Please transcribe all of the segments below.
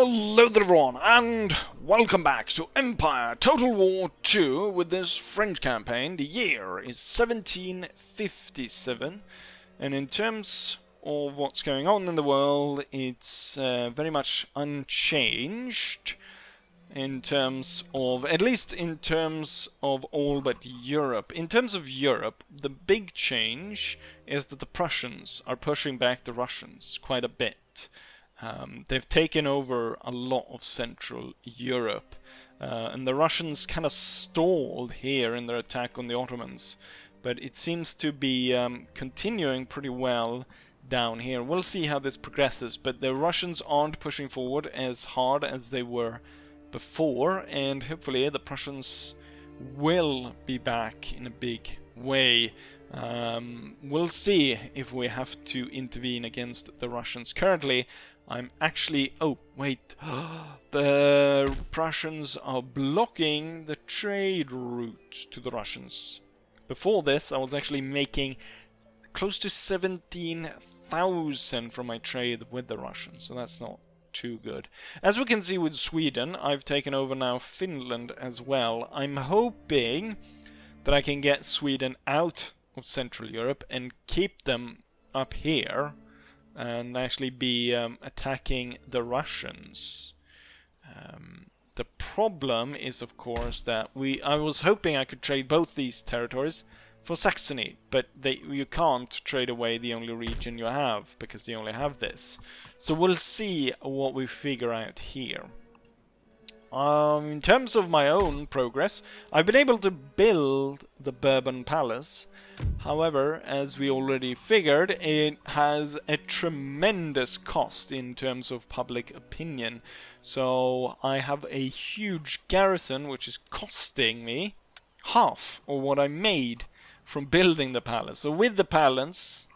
Hello there everyone, and welcome back to Empire Total War 2 with this French campaign. The year is 1757, and in terms of what's going on in the world, it's very much unchanged in terms of, at least in terms of all but Europe. In terms of Europe, the big change is that the Prussians are pushing back the Russians quite a bit. They've taken over a lot of Central Europe, and the Russians kind of stalled here in their attack on the Ottomans, but it seems to be continuing pretty well down here. We'll see how this progresses, but the Russians aren't pushing forward as hard as they were before, and hopefully the Prussians will be back in a big way. We'll see if we have to intervene against the Russians. Currently, I'm actually... Oh, wait. The Prussians are blocking the trade route to the Russians. Before this, I was actually making close to 17,000 from my trade with the Russians, so that's not too good. As we can see with Sweden, I've taken over now Finland as well. I'm hoping that I can get Sweden out of Central Europe and keep them up here and actually be attacking the Russians. The problem is, of course, that I was hoping I could trade both these territories for Saxony, but you can't trade away the only region you have, because you only have this. So we'll see what we figure out here. In terms of my own progress, I've been able to build the Bourbon Palace. However, as we already figured, it has a tremendous cost in terms of public opinion. So I have a huge garrison which is costing me half of what I made from building the palace. So with the palace,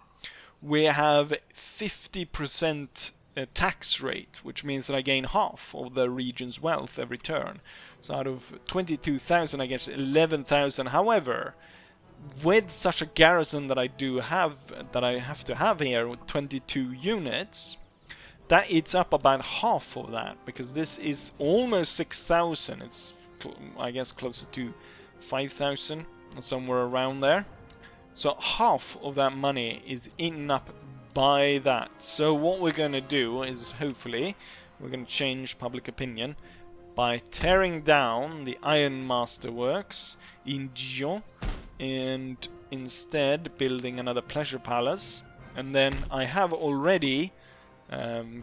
we have 50% tax rate, which means that I gain half of the region's wealth every turn. So out of 22,000 I get 11,000. However, with such a garrison that I have to have here with 22 units, that eats up about half of that, because this is almost 6,000. It's I guess closer to 5,000 or somewhere around there. So half of that money is eaten up by that. So what we're going to do is, hopefully, we're going to change public opinion by tearing down the Ironmaster Works in Dijon and instead building another pleasure palace. And then I have already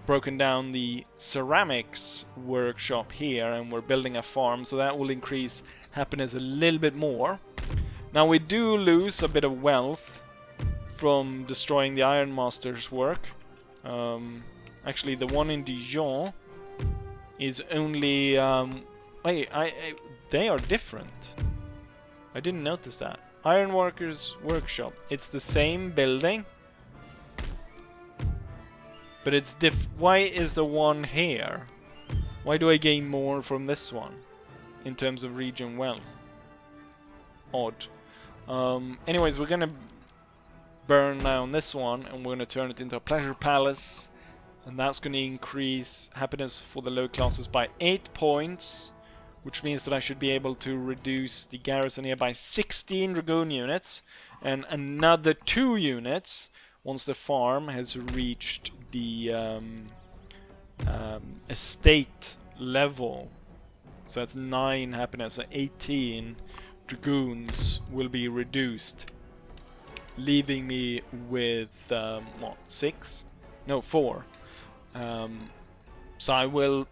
broken down the ceramics workshop here, and we're building a farm, so that will increase happiness a little bit more. Now we do lose a bit of wealth from destroying the Ironmaster's work. Actually, the one in Dijon is only... wait, they are different. I didn't notice that. Ironworkers Workshop. It's the same building, but it's why is the one here? Why do I gain more from this one in terms of region wealth? Odd. Anyways, we're gonna burn down this one, and we're gonna turn it into a pleasure palace, and that's gonna increase happiness for the low classes by 8 points, which means that I should be able to reduce the garrison here by 16 dragoon units, and another 2 units once the farm has reached the estate level. So that's 9 happiness, so 18 dragoons will be reduced, leaving me with what, 6? No, 4. So I will...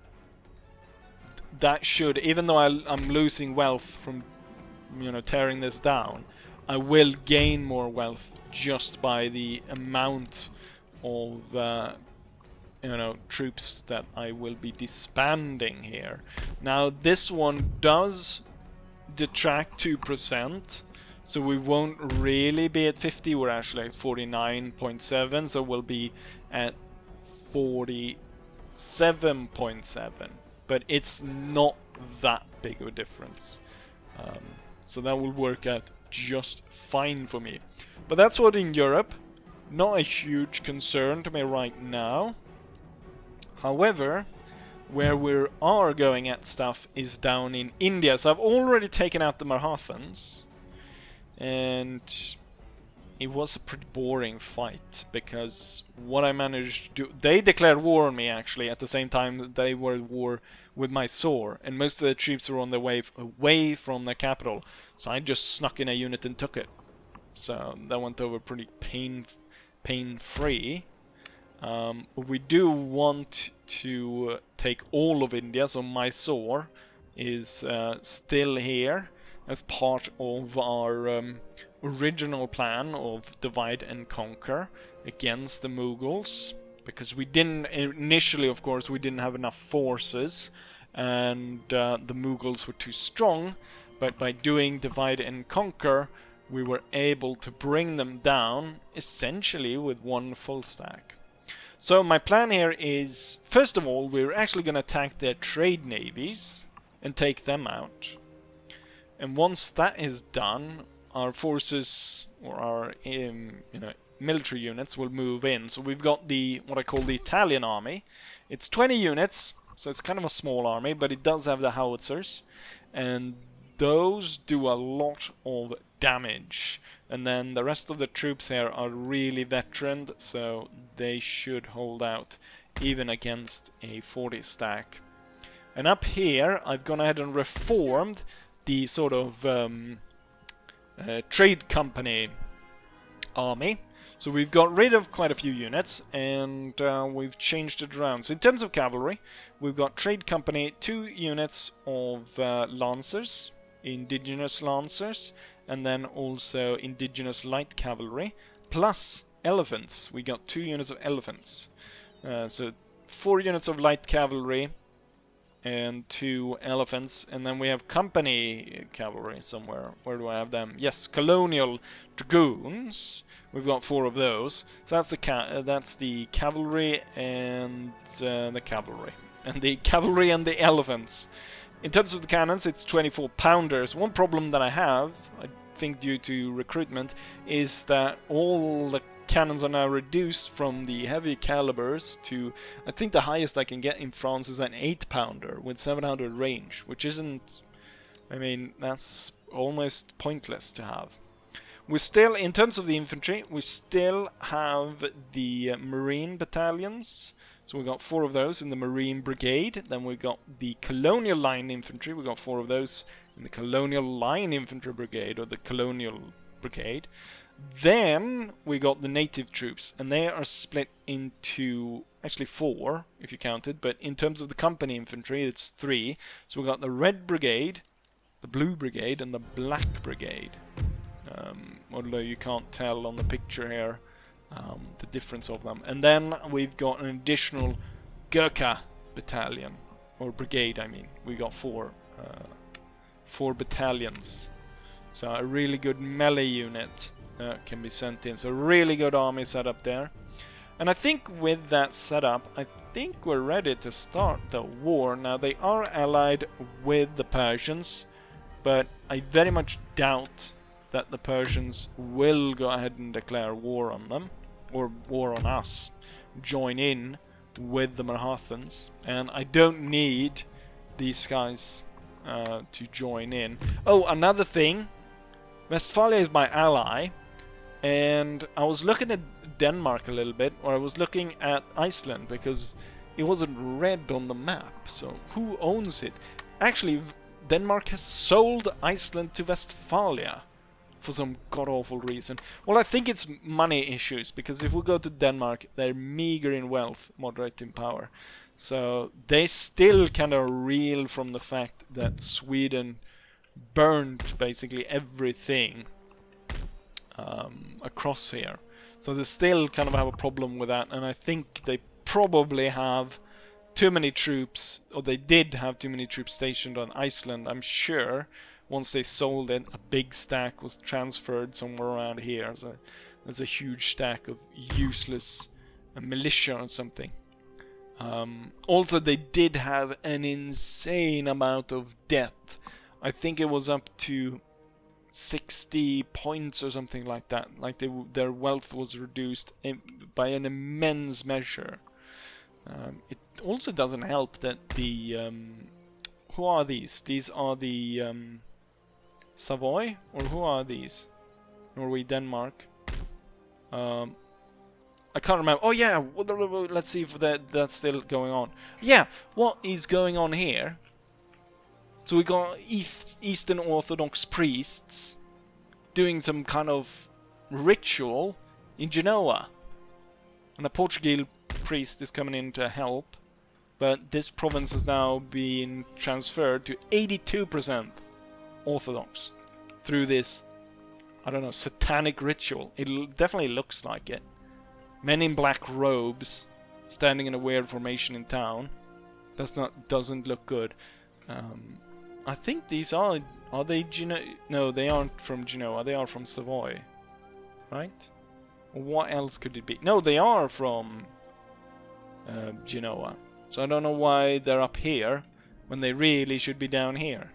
That should, even though I'm losing wealth from, tearing this down, I will gain more wealth just by the amount of, troops that I will be disbanding here. Now, this one does detract 2%, so we won't really be at 50. We're actually at 49.7, so we'll be at 47.7. But it's not that big of a difference. So that will work out just fine for me. But that's what in Europe. Not a huge concern to me right now. However, Where we are going at stuff is down in India. So I've already taken out the Marathons. And it was a pretty boring fight, because what I managed to do... They declared war on me, actually, at the same time that they were at war with Mysore. And most of the troops were on their way away from the capital. So I just snuck in a unit and took it. So that went over pretty pain-free. But we do want to take all of India, so Mysore is still here as part of our original plan of divide and conquer against the Mughals, because we didn't initially, of course, we didn't have enough forces, and the Mughals were too strong. But by doing divide and conquer, we were able to bring them down essentially with one full stack. So my plan here is, first of all, we're actually going to attack their trade navies and take them out. And once that is done, our forces, or our military units, will move in. So we've got what I call the Italian army. It's 20 units, so it's kind of a small army, but it does have the howitzers, and those do a lot of damage. And then the rest of the troops here are really veteran, so they should hold out even against a 40 stack. And up here, I've gone ahead and reformed the sort of trade company army. So we've got rid of quite a few units, and we've changed it around. So in terms of cavalry, we've got trade company, 2 units of lancers, indigenous lancers, and then also indigenous light cavalry, plus elephants. We got 2 units of elephants. So 4 units of light cavalry and 2 elephants, and then we have company cavalry somewhere. Where do I have them? Yes, colonial dragoons. We've got 4 of those. So that's the cavalry and the cavalry. And the cavalry and the elephants. In terms of the cannons, it's 24 pounders. One problem that I have, I think due to recruitment, is that all the cannons are now reduced from the heavy calibers to, I think the highest I can get in France is an 8-pounder with 700 range, which isn't, I mean, that's almost pointless to have. We still, in terms of the infantry, we still have the Marine battalions. So we got 4 of those in the Marine Brigade. Then we got the Colonial Line Infantry. We got 4 of those in the Colonial Line Infantry Brigade, or the Colonial Brigade. Then we got the native troops, and they are split into, actually 4 if you count it, but in terms of the company infantry it's 3. So we got the Red Brigade, the Blue Brigade, and the Black Brigade. Although you can't tell on the picture here the difference of them. And then we've got an additional Gurkha battalion, or brigade I mean. We got 4 battalions. So a really good melee unit can be sent in. So a really good army setup there. And I think with that setup, I think we're ready to start the war. Now they are allied with the Persians, but I very much doubt that the Persians will go ahead and declare war on them, or war on us, join in with the Marathons. And I don't need these guys to join in. Oh, another thing, Westphalia is my ally, and I was looking at Denmark a little bit, or I was looking at Iceland, because it wasn't red on the map. So who owns it? Actually, Denmark has sold Iceland to Westphalia for some god-awful reason. Well, I think it's money issues, because if we go to Denmark, they're meager in wealth, moderate in power. So they still kind of reel from the fact that Sweden burned basically everything across here. So they still kind of have a problem with that, and I think they probably have too many troops, or they did have too many troops stationed on Iceland, I'm sure. Once they sold it, a big stack was transferred somewhere around here. So there's a huge stack of useless militia or something. Also, they did have an insane amount of debt. I think it was up to 60 points or something like that. Like their wealth was reduced by an immense measure. It also doesn't help that the... who are these? These are the Savoy? Or who are these? Norway, Denmark. I can't remember. Oh yeah, let's see if that's still going on. Yeah, what is going on here? So we got Eastern Orthodox priests doing some kind of ritual in Genoa. And a Portuguese priest is coming in to help. But this province has now been transferred to 82% Orthodox through this, I don't know, satanic ritual. It definitely looks like it. Men in black robes standing in a weird formation in town. Doesn't look good. I think these are they Genoa? No, they aren't from Genoa. They are from Savoy, right? What else could it be? No, they are from Genoa. So I don't know why they're up here when they really should be down here.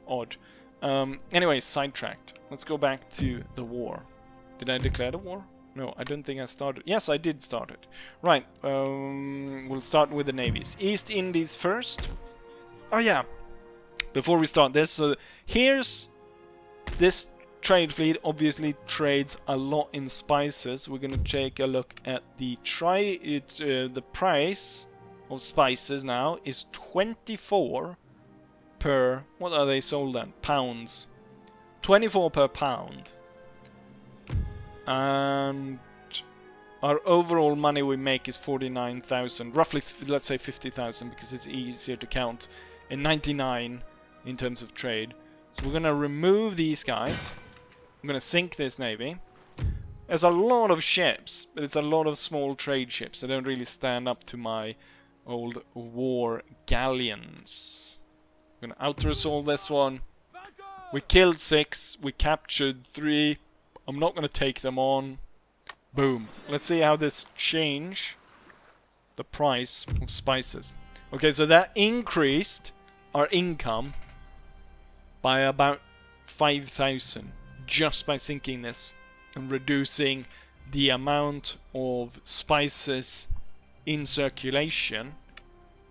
Odd. Anyway, sidetracked. Let's go back to the war. Did I declare the war? No, I don't think I started. Yes, I did start it. Right, we'll start with the navies. East Indies first. Oh yeah, before we start this, so here's this trade fleet. Obviously trades a lot in spices. We're gonna take a look at the the price of spices now is 24 per, what are they sold at? Pounds. 24 per pound. And our overall money we make is 49,000, roughly, let's say 50,000, because it's easier to count, and 99 in terms of trade. So we're gonna remove these guys. I'm gonna sink this navy. There's a lot of ships, but it's a lot of small trade ships. They don't really stand up to my old war galleons. I'm gonna out-resolve this one. We killed 6, we captured 3. I'm not going to take them on. Boom. Let's see how this change the price of spices. Okay, so that increased our income by about 5,000 just by sinking this and reducing the amount of spices in circulation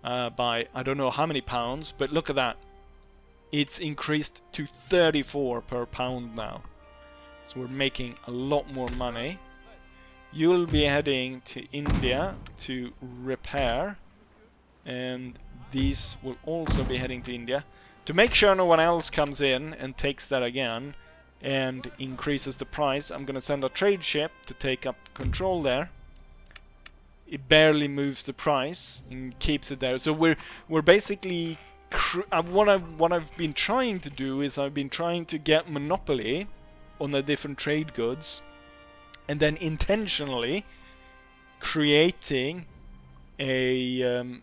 by I don't know how many pounds, but look at that. It's increased to 34 per pound now. So we're making a lot more money. You'll be heading to India to repair. And these will also be heading to India. To make sure no one else comes in and takes that again and increases the price, I'm going to send a trade ship to take up control there. It barely moves the price and keeps it there. So we're basically... what I've been trying to do is I've been trying to get monopoly on the different trade goods, and then intentionally creating a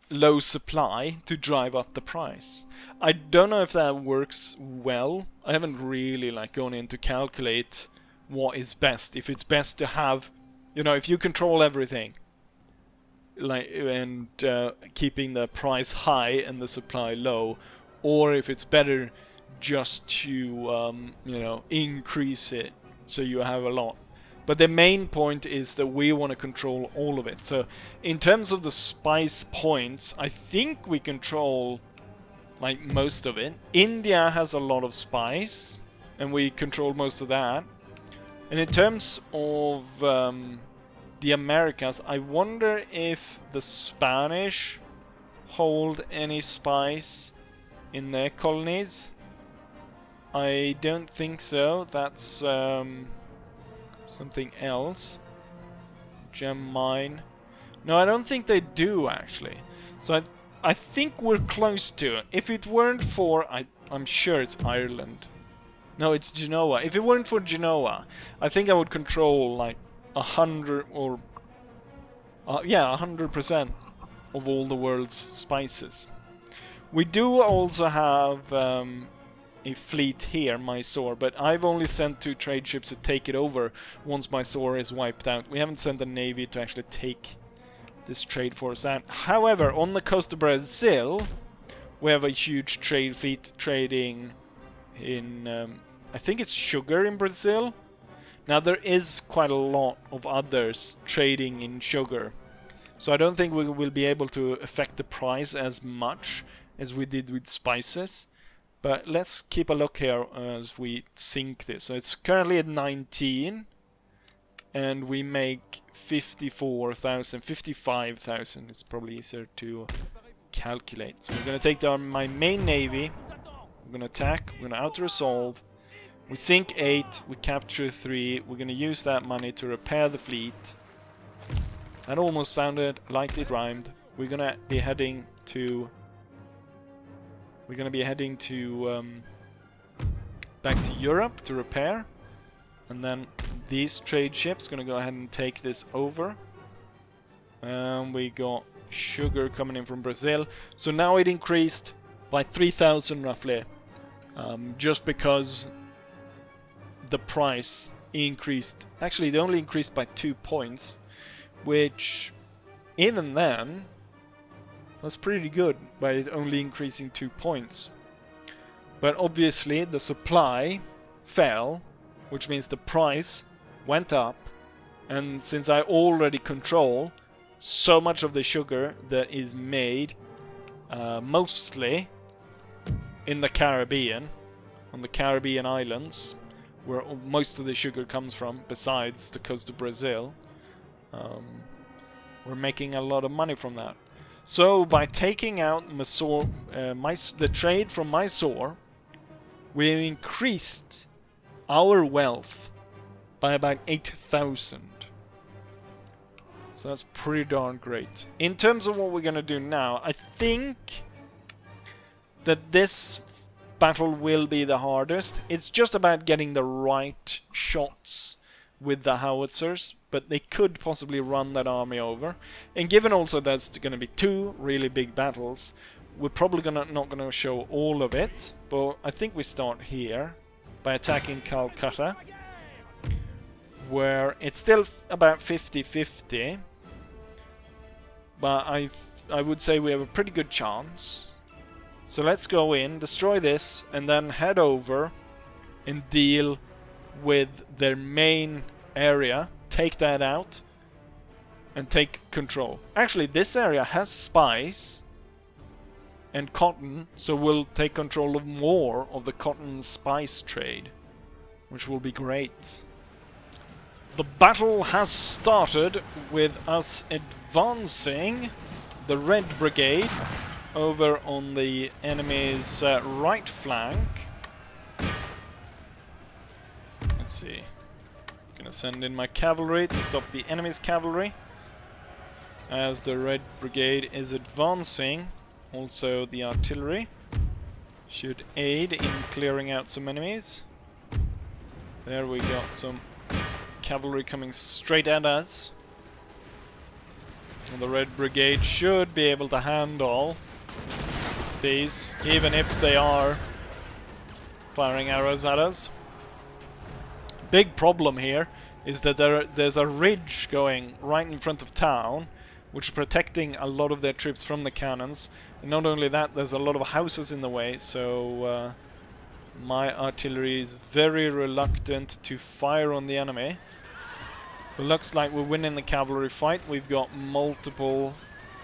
low supply to drive up the price. I don't know if that works well. I haven't really gone in to calculate what is best. If it's best to have, you know, if you control everything, and keeping the price high and the supply low, or if it's better just to you know, increase it so you have a lot. But the main point is that we want to control all of it. So in terms of the spice points, I think we control most of it. India has a lot of spice and we control most of that. And in terms of the Americas, I wonder if the Spanish hold any spice in their colonies. I don't think so. That's something else. Gem mine. No, I don't think they do actually. So I think we're close to it. If it weren't for, I'm sure it's Ireland. No, it's Genoa. If it weren't for Genoa, I think I would control 100 or yeah, 100% of all the world's spices. We do also have a fleet here, Mysore, but I've only sent 2 trade ships to take it over once Mysore is wiped out. We haven't sent a navy to actually take this trade force out. However, on the coast of Brazil, we have a huge trade fleet trading in, I think it's sugar in Brazil. Now there is quite a lot of others trading in sugar. So I don't think we will be able to affect the price as much as we did with spices. But let's keep a look here as we sync this. So it's currently at 19. And we make 54,000, 55,000. It's probably easier to calculate. So we're going to take down my main navy. We're going to attack. We're going to auto-resolve. We sink 8. We capture 3. We're going to use that money to repair the fleet. That almost sounded like it rhymed. We're going to be heading to... back to Europe to repair. And then these trade ships going to go ahead and take this over. And we got sugar coming in from Brazil. So now it increased by 3,000 roughly. Just because the price increased. Actually, they only increased by 2 points. Which, even then, was pretty good by it only increasing 2 points. But obviously the supply fell, which means the price went up. And since I already control so much of the sugar that is made mostly in the Caribbean, on the Caribbean islands, where most of the sugar comes from, besides the coast of Brazil, we're making a lot of money from that. So by taking out Mysore, the trade from Mysore, we increased our wealth by about 8,000. So that's pretty darn great. In terms of what we're going to do now, I think that this battle will be the hardest. It's just about getting the right shots with the howitzers, but they could possibly run that army over. And given also that's going to be 2 really big battles, we're probably not going to show all of it, but I think we start here by attacking Calcutta, where it's still about 50-50, but I would say we have a pretty good chance. So let's go in, destroy this, and then head over and deal with their main area, take that out, and take control. Actually, this area has spice and cotton, so we'll take control of more of the cotton spice trade, which will be great. The battle has started with us advancing the Red Brigade over on the enemy's right flank. Let's see. Gonna send in my cavalry to stop the enemy's cavalry as the Red Brigade is advancing. Also the artillery should aid in clearing out some enemies. There we got some cavalry coming straight at us. And the Red Brigade should be able to handle these, even if they are firing arrows at us. Big problem here is that there's a ridge going right in front of town, which is protecting a lot of their troops from the cannons. And not only that, there's a lot of houses in the way, so my artillery is very reluctant to fire on the enemy. It looks like we're winning the cavalry fight. We've got multiple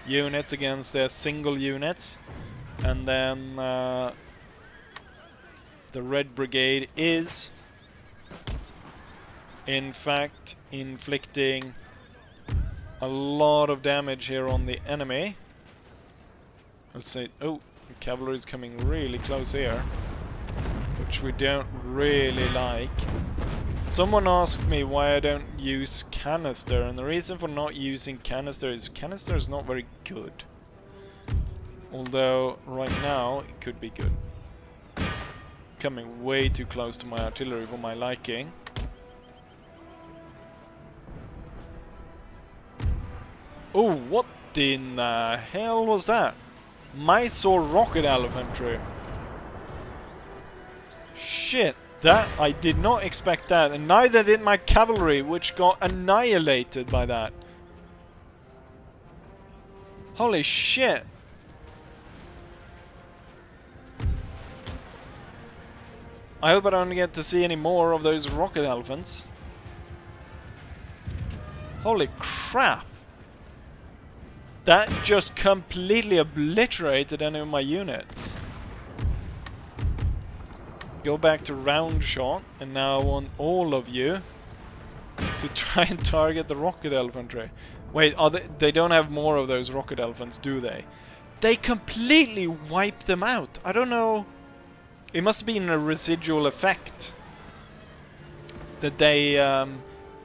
units against their single units. And then the Red Brigade is, in fact, inflicting a lot of damage here on the enemy. Let's say, oh, the cavalry is coming really close here, which we don't really like. Someone asked me why I don't use canister, and the reason for not using canister is not very good. Although right now it could be good. Coming way too close to my artillery for my liking. Oh, what in the hell was that? Mysore rocket elephantry. Shit, that I did not expect that, and neither did my cavalry, which got annihilated by that. Holy shit. I hope I don't get to see any more of those rocket elephants. Holy crap. That just completely obliterated any of my units. Go back to round shot, and now I want all of you to try and target the rocket infantry. Wait, they don't have more of those rocket elephants, do they? They completely wiped them out. I don't know. It must have been a residual effect that they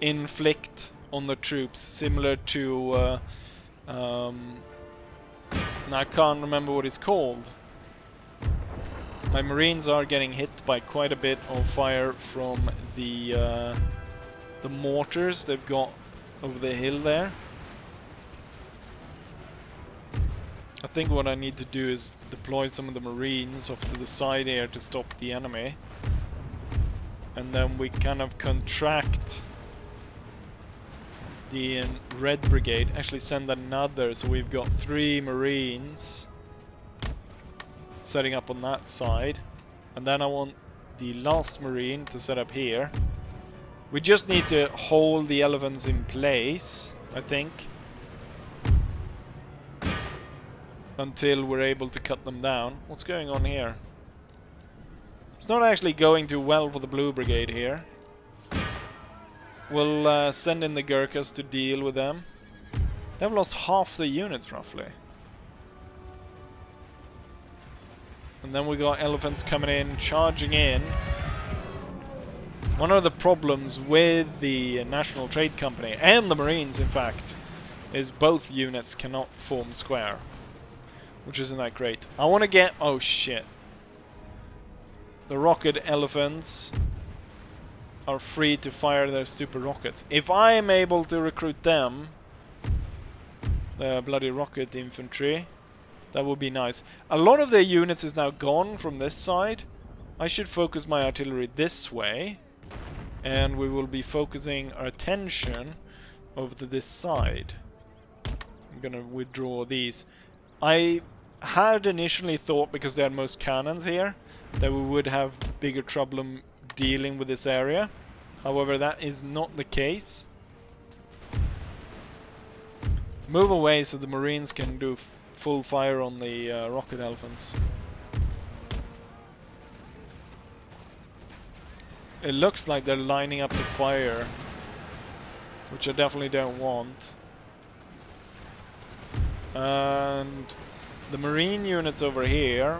inflict on the troops, similar to I can't remember what it's called. My Marines are getting hit by quite a bit of fire from the mortars they've got over the hill there. I think what I need to do is deploy some of the Marines off to the side here to stop the enemy. And then we kind of contract the Red Brigade. Actually send another, so we've got 3 Marines setting up on that side. And then I want the last Marine to set up here. We just need to hold the elephants in place, I think, until we're able to cut them down. What's going on here? It's not actually going too well for the Blue Brigade here. We'll send in the Gurkhas to deal with them. They've lost half the units, roughly. And then we got elephants coming in, charging in. One of the problems with the National Trade Company, and the Marines in fact, is both units cannot form square. Which isn't that great. I want to get... oh shit. The rocket elephants are free to fire their stupid rockets. If I am able to recruit them, the bloody rocket infantry, that would be nice. A lot of their units is now gone from this side. I should focus my artillery this way. And we will be focusing our attention over to this side. I'm gonna withdraw these. I had initially thought, because they had most cannons here, that we would have bigger trouble dealing with this area. However, that is not the case. Move away so the Marines can do full fire on the rocket elephants. It looks like they're lining up to fire, which I definitely don't want. And the Marine units over here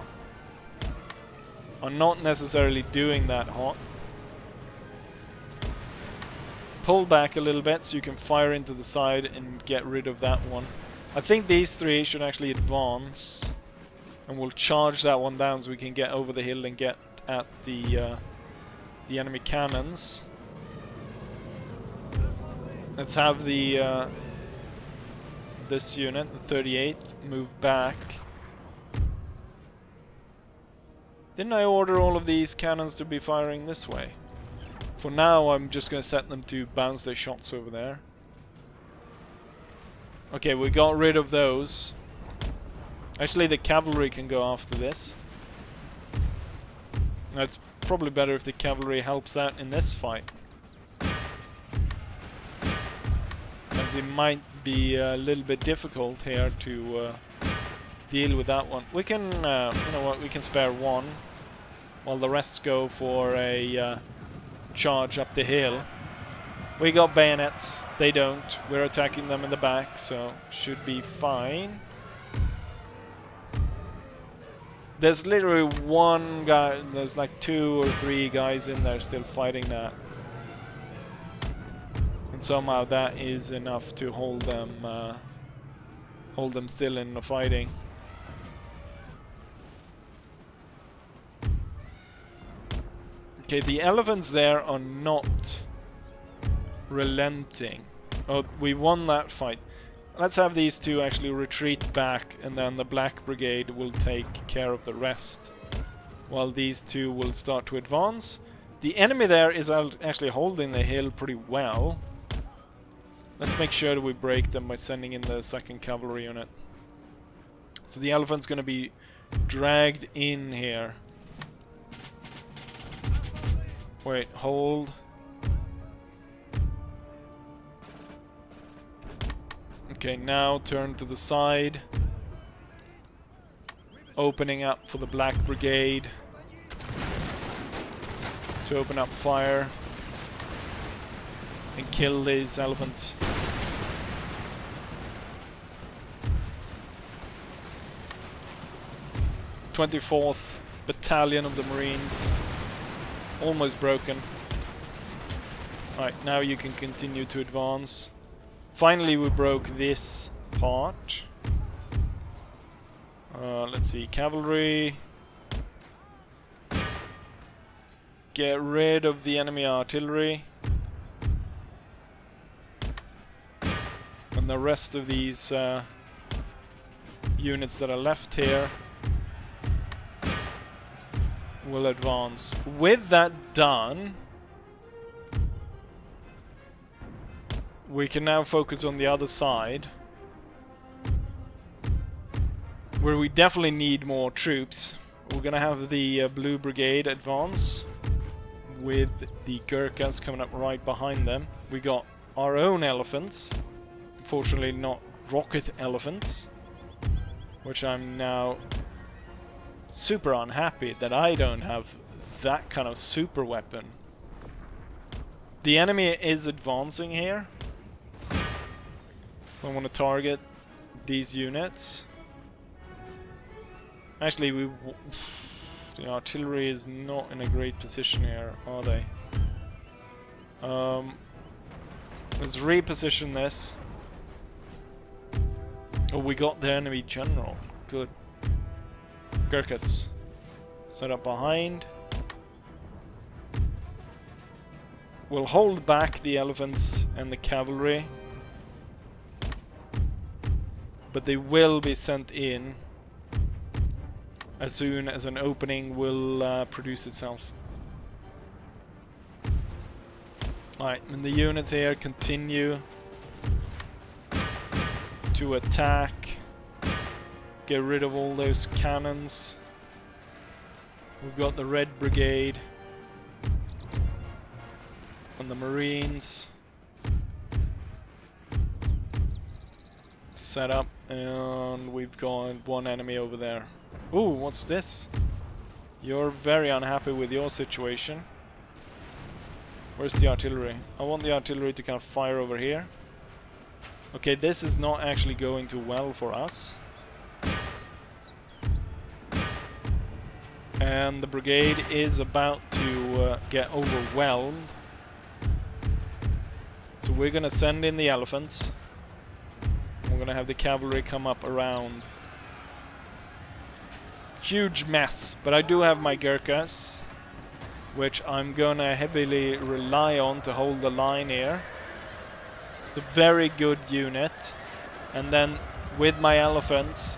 are not necessarily doing that hot. Pull back a little bit so you can fire into the side and get rid of that one. I think these 3 should actually advance, and we'll charge that one down so we can get over the hill and get at the enemy cannons. Let's have the this unit, the 38th, move back. Didn't I order all of these cannons to be firing this way? For now, I'm just going to set them to bounce their shots over there. Okay, we got rid of those. Actually, the cavalry can go after this. It's probably better if the cavalry helps out in this fight, as it might be a little bit difficult here to deal with that one. We can, you know what, we can spare one while the rest go for a charge up the hill. We got bayonets, they don't. We're attacking them in the back, so should be fine. There's literally one guy, there's like 2 or 3 guys in there still fighting that. And somehow that is enough to hold them still in the fighting. Okay, the elephants there are not relenting. Oh, we won that fight. Let's have these 2 actually retreat back, and then the Black Brigade will take care of the rest, while these 2 will start to advance. The enemy there is actually holding the hill pretty well. Let's make sure that we break them by sending in the 2nd Cavalry unit. So the elephant's going to be dragged in here. Wait, hold. Okay, now turn to the side. Opening up for the Black Brigade to open up fire and kill these elephants. '24th Battalion of the Marines. Almost broken. Alright, now you can continue to advance. Finally we broke this part. Let's see, cavalry. Get rid of the enemy artillery. And the rest of these units that are left here will advance. With that done, we can now focus on the other side, where we definitely need more troops. We're gonna have the Blue Brigade advance with the Gurkhas coming up right behind them. We got our own elephants, unfortunately not rocket elephants, which I'm now super unhappy that I don't have that kind of super weapon. The enemy is advancing here. I want to target these units. Actually, the artillery is not in a great position here, are they? Let's reposition this. Oh, we got the enemy general. Good. Gurkhas. Set up behind. We'll hold back the elephants and the cavalry, but they will be sent in as soon as an opening will produce itself. Alright, and the units here continue to attack. Get rid of all those cannons. We've got the Red Brigade and the Marines set up, and we've got one enemy over there. Ooh, what's this? You're very unhappy with your situation. Where's the artillery? I want the artillery to kind of fire over here. Okay, this is not actually going too well for us. And the brigade is about to get overwhelmed. So we're gonna send in the elephants. We're gonna have the cavalry come up around. Huge mess, but I do have my Gurkhas, which I'm gonna heavily rely on to hold the line here. It's a very good unit. And then with my elephants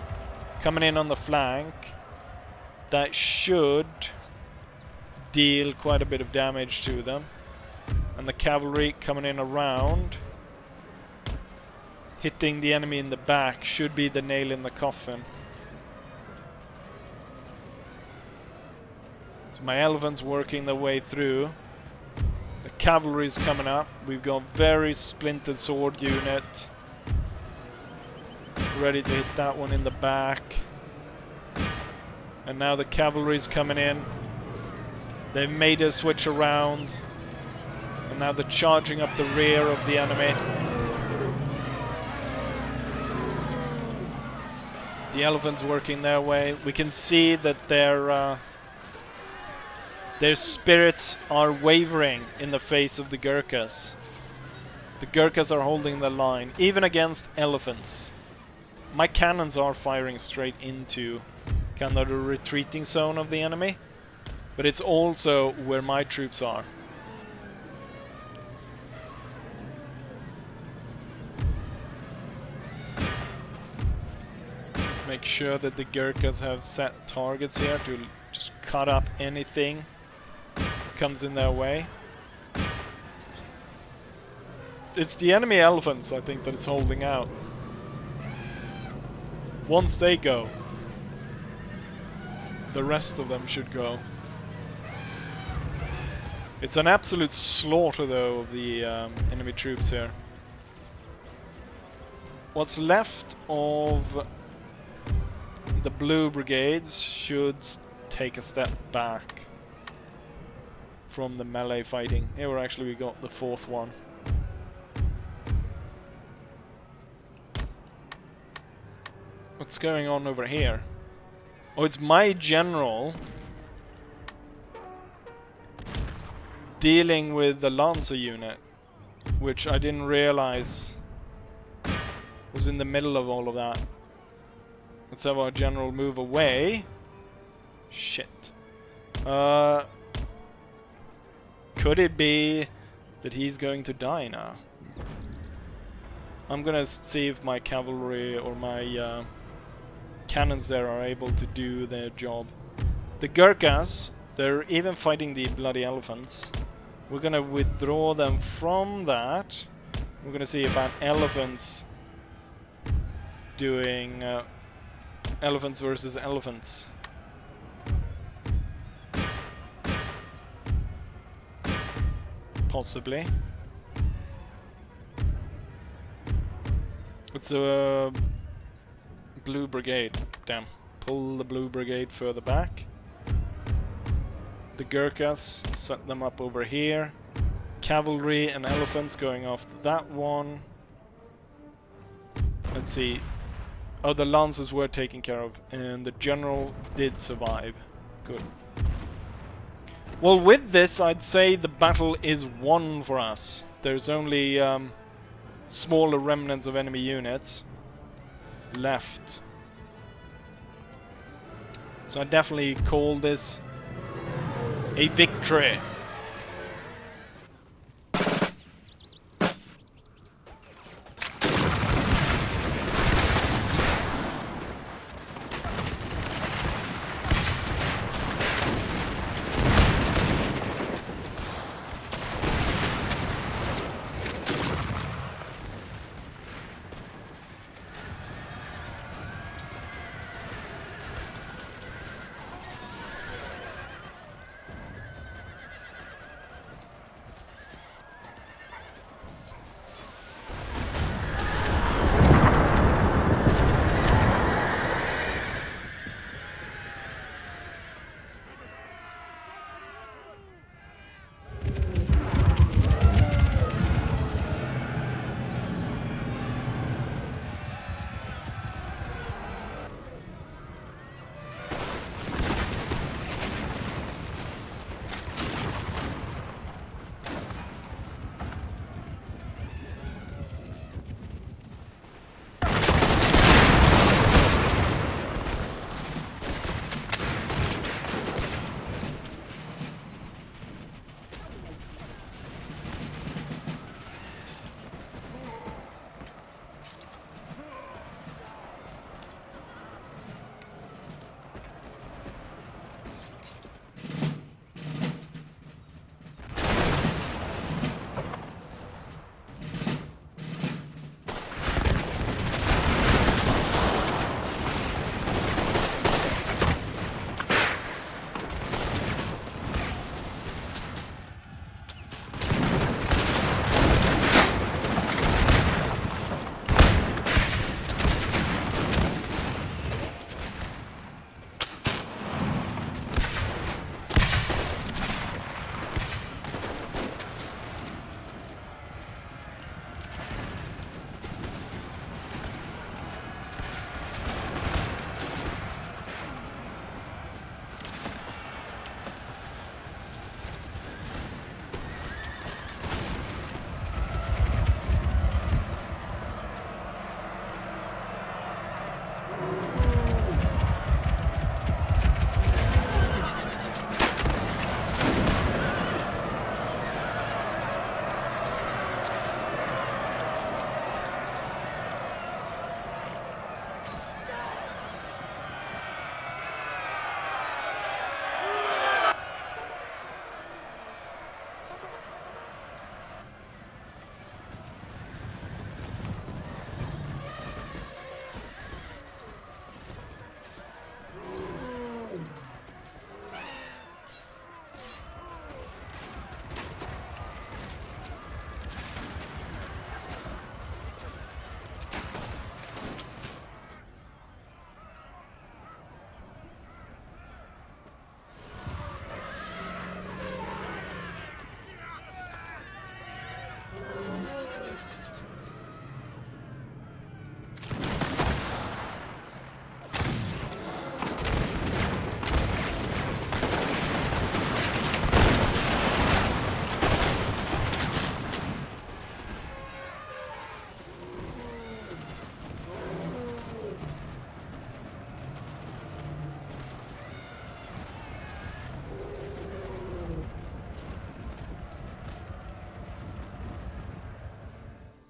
coming in on the flank, that should deal quite a bit of damage to them. And the cavalry coming in around, hitting the enemy in the back, should be the nail in the coffin. So my elephants working their way through. The cavalry's coming up. We've got very splintered sword unit. Ready to hit that one in the back. And now the cavalry's coming in. They've made a switch around. And now they're charging up the rear of the enemy. The elephants working their way. We can see that their spirits are wavering in the face of the Gurkhas. The Gurkhas are holding the line, even against elephants. My cannons are firing straight into kind of the retreating zone of the enemy, but it's also where my troops are. Let's make sure that the Gurkhas have set targets here to just cut up anything comes in their way. It's the enemy elephants, I think, that it's holding out. Once they go, the rest of them should go. It's an absolute slaughter, though, of the enemy troops here. what's left of the blue brigades should take a step back from the melee fighting. Here we got the 4th one. What's going on over here? Oh, it's my general dealing with the Lancer unit, which I didn't realize was in the middle of all of that. Let's have our general move away. Shit. Could it be that he's going to die now? I'm gonna see if my cavalry or my cannons there are able to do their job. The Gurkhas, they're even fighting the bloody elephants. We're gonna withdraw them from that. We're gonna see about elephants doing elephants versus elephants. Possibly. It's a blue brigade. Damn. Pull the blue brigade further back. The Gurkhas, set them up over here. Cavalry and elephants going after that one. Let's see. Oh, the Lancers were taken care of, and the general did survive. Good. Well, with this, I'd say the battle is won for us. There's only smaller remnants of enemy units left. So I definitely call this a victory.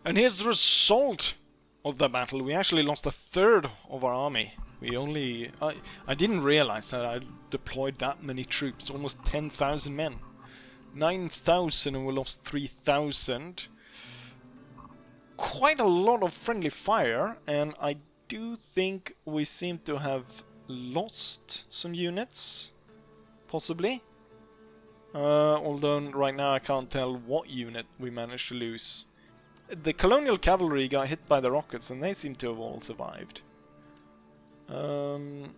And here's the result of the battle. We actually lost a third of our army. We only... I didn't realize that I deployed that many troops. Almost 10,000 men. 9,000 and we lost 3,000. Quite a lot of friendly fire. And I do think we seem to have lost some units. Possibly. Although right now I can't tell what unit we managed to lose. The colonial cavalry got hit by the rockets and they seem to have all survived. I'm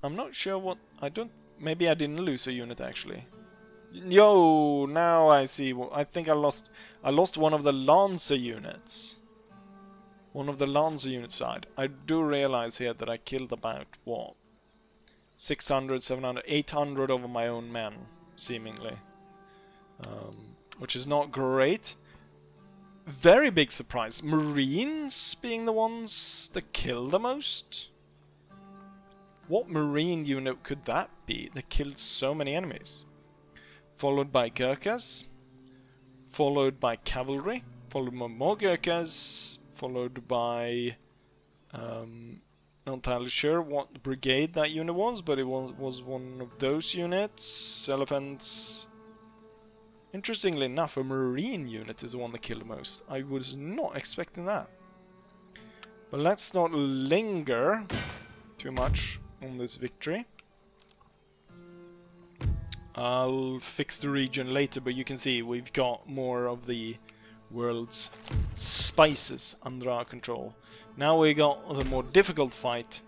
not sure what... Maybe I didn't lose a unit actually. Yo, now I see. I think I lost one of the Lancer units. One of the Lancer units died. I do realize here that I killed about, what? 600, 700, 800 of my own men, seemingly. Which is not great. Very big surprise. Marines being the ones that kill the most? What Marine unit could that be that killed so many enemies? Followed by Gurkhas. Followed by cavalry. Followed by more Gurkhas. Followed by... not entirely sure what brigade that unit was, but it was one of those units. Elephants... Interestingly enough, a Marine unit is the one that killed the most. I was not expecting that. But let's not linger too much on this victory. I'll fix the region later, but you can see we've got more of the world's spices under our control. Now we got the more difficult fight,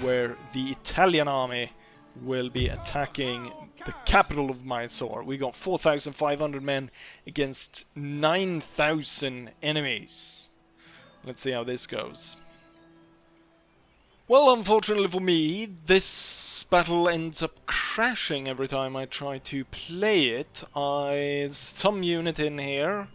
where the Italian army will be attacking the capital of Mysore. We got 4,500 men against 9,000 enemies. Let's see how this goes. Well, unfortunately for me, this battle ends up crashing every time I try to play it. Some unit in here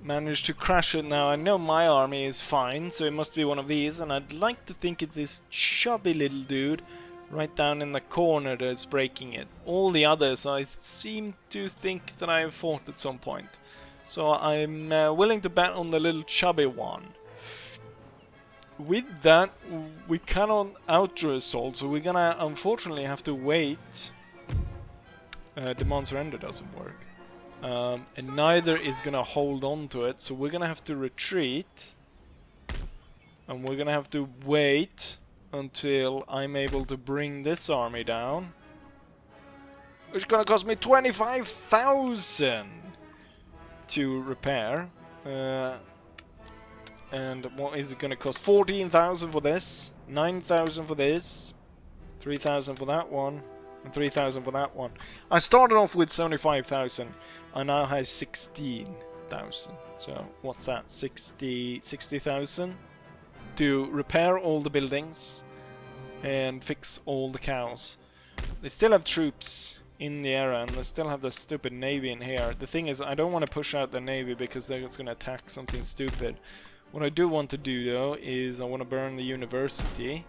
managed to crash it. Now, I know my army is fine, so it must be one of these, and I'd like to think it's this chubby little dude right down in the corner that's breaking it. All the others I seem to think that I have fought at some point. So I'm willing to bet on the little chubby one. With that, we cannot out-assault, so we're gonna unfortunately have to wait. Demand surrender doesn't work. And neither is gonna hold on to it, so we're gonna have to retreat. And we're gonna have to wait until I'm able to bring this army down. Which is gonna cost me 25,000 to repair. And what is it gonna cost? 14,000 for this, 9,000 for this, 3,000 for that one, and 3,000 for that one. I started off with 75,000. I now have 16,000. So what's that? 60,000 to repair all the buildings and fix all the cows. They still have troops in the area, and they still have the stupid navy in here. The thing is, I don't want to push out the navy because they're just going to attack something stupid. What I do want to do though is I want to burn the university,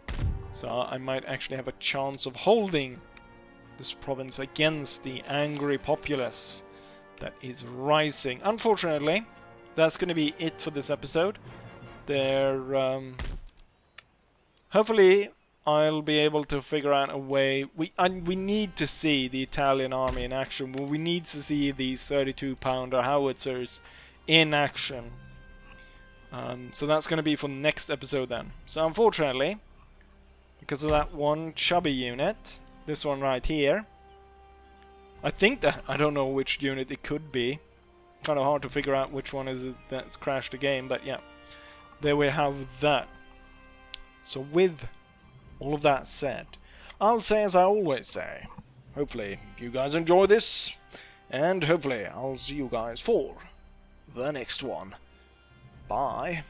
so I might actually have a chance of holding this province against the angry populace that is rising. Unfortunately, that's going to be it for this episode. Hopefully I'll be able to figure out a way. We need to see the Italian army in action. We need to see these 32-pounder howitzers in action. So that's going to be for the next episode then. So unfortunately, because of that one chubby unit, this one right here, I think that, I don't know which unit it could be. Kind of hard to figure out which one is it that's crashed the game, but yeah. There we have that. So with all of that said, I'll say as I always say. Hopefully you guys enjoy this, And hopefully I'll see you guys for the next one. Bye.